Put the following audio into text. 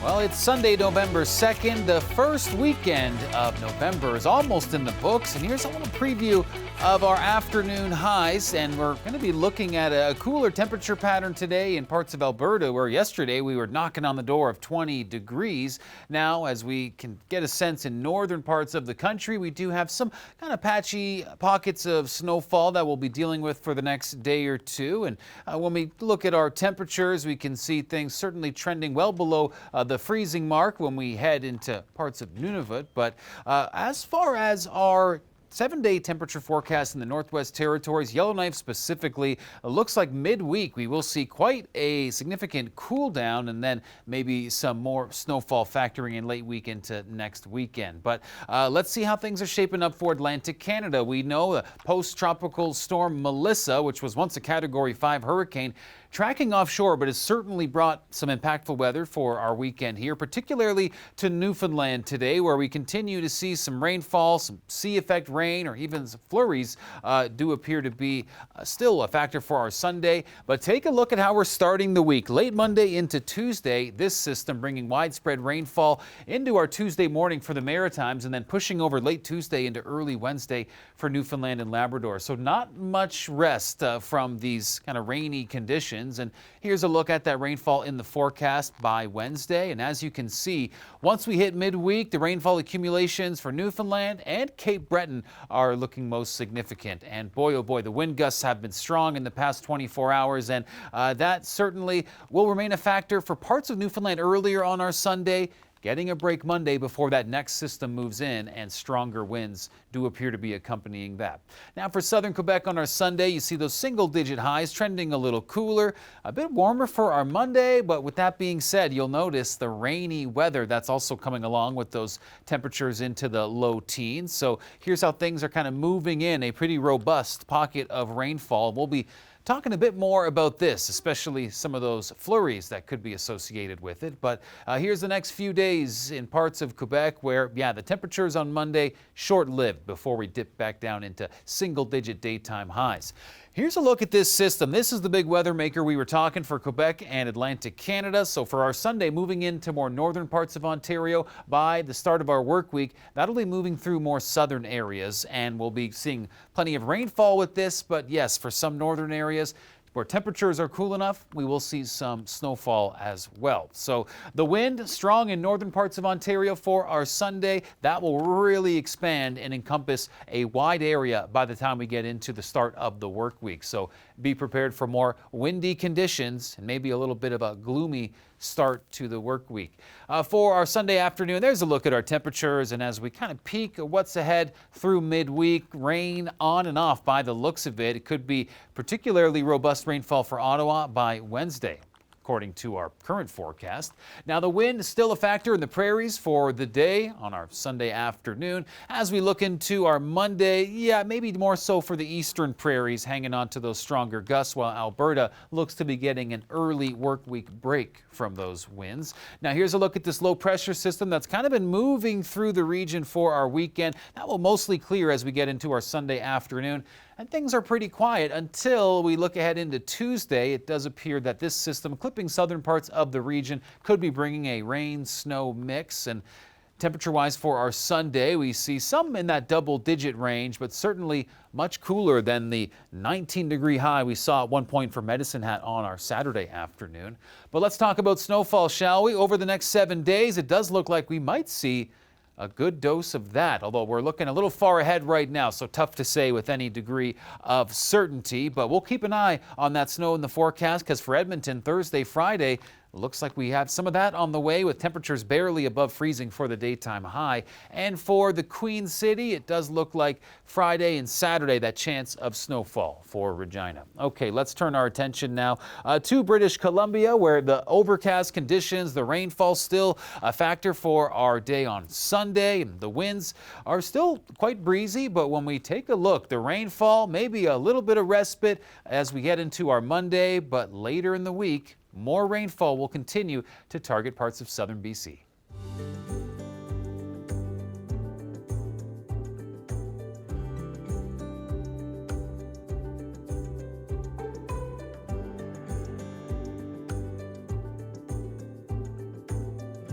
Well, it's Sunday, November 2nd. The first weekend of November is almost in the books. And here's a little preview of our afternoon highs. And we're going to be looking at a cooler temperature pattern today in parts of Alberta, where yesterday we were knocking on the door of 20 degrees. Now, as we can get a sense in northern parts of the country, we do have some kind of patchy pockets of snowfall that we'll be dealing with for the next day or two. And when we look at our temperatures, we can see things certainly trending well below the freezing mark when we head into parts of Nunavut. But as far as our 7-day temperature forecast in the Northwest Territories, Yellowknife specifically, looks like midweek we will see quite a significant cool down and then maybe some more snowfall factoring in late week into next weekend. But let's see how things are shaping up for Atlantic Canada. We know the post-tropical storm Melissa, which was once a Category 5 hurricane, tracking offshore, but has certainly brought some impactful weather for our weekend here, particularly to Newfoundland today, where we continue to see some rainfall, some sea effect rain, or even some flurries do appear to be still a factor for our Sunday. But take a look at how we're starting the week. Late Monday into Tuesday, this system bringing widespread rainfall into our Tuesday morning for the Maritimes, and then pushing over late Tuesday into early Wednesday for Newfoundland and Labrador. So not much rest from these kind of rainy conditions. And here's a look at that rainfall in the forecast by Wednesday. And as you can see, once we hit midweek, the rainfall accumulations for Newfoundland and Cape Breton are looking most significant. And boy, oh boy, the wind gusts have been strong in the past 24 hours. And that certainly will remain a factor for parts of Newfoundland earlier on our Sunday. Getting a break Monday before that next system moves in, and stronger winds do appear to be accompanying that. Now for southern Quebec on our Sunday, you see those single-digit highs trending a little cooler, a bit warmer for our Monday, but with that being said, you'll notice the rainy weather that's also coming along with those temperatures into the low teens. So here's how things are kind of moving in, a pretty robust pocket of rainfall. We'll be talking a bit more about this, especially some of those flurries that could be associated with it. But here's the next few days in parts of Quebec where, the temperatures on Monday short-lived before we dip back down into single-digit daytime highs. Here's a look at this system. This is the big weather maker we were talking for Quebec and Atlantic Canada. So for our Sunday, moving into more northern parts of Ontario by the start of our work week, that'll be moving through more southern areas, and we'll be seeing plenty of rainfall with this. But yes, for some northern areas where temperatures are cool enough, we will see some snowfall as well. So the wind strong in northern parts of Ontario for our Sunday. That will really expand and encompass a wide area by the time we get into the start of the work week. So be prepared for more windy conditions and maybe a little bit of a gloomy start to the work week. For our Sunday afternoon, there's a look at our temperatures, and as we kind of peek at what's ahead through midweek, rain on and off by the looks of it. It could be particularly robust rainfall for Ottawa by Wednesday, according to our current forecast. Now, the wind is still a factor in the prairies for the day on our Sunday afternoon. As we look into our Monday, maybe more so for the eastern prairies, hanging on to those stronger gusts, while Alberta looks to be getting an early work week break from those winds. Now, here's a look at this low pressure system that's kind of been moving through the region for our weekend. That will mostly clear as we get into our Sunday afternoon. And things are pretty quiet until we look ahead into Tuesday. It does appear that this system, clipping southern parts of the region, could be bringing a rain-snow mix. And temperature-wise for our Sunday, we see some in that double-digit range, but certainly much cooler than the 19-degree high we saw at one point for Medicine Hat on our Saturday afternoon. But let's talk about snowfall, shall we? Over the next 7 days, it does look like we might see a good dose of that, although we're looking a little far ahead right now, so tough to say with any degree of certainty. But we'll keep an eye on that snow in the forecast, because for Edmonton, Thursday, Friday, looks like we have some of that on the way, with temperatures barely above freezing for the daytime high. And for the Queen City, it does look like Friday and Saturday, that chance of snowfall for Regina. Okay, let's turn our attention now to British Columbia, where the overcast conditions, the rainfall still a factor for our day on Sunday. The winds are still quite breezy, but when we take a look, the rainfall, maybe a little bit of respite as we get into our Monday, but later in the week, more rainfall will continue to target parts of southern BC.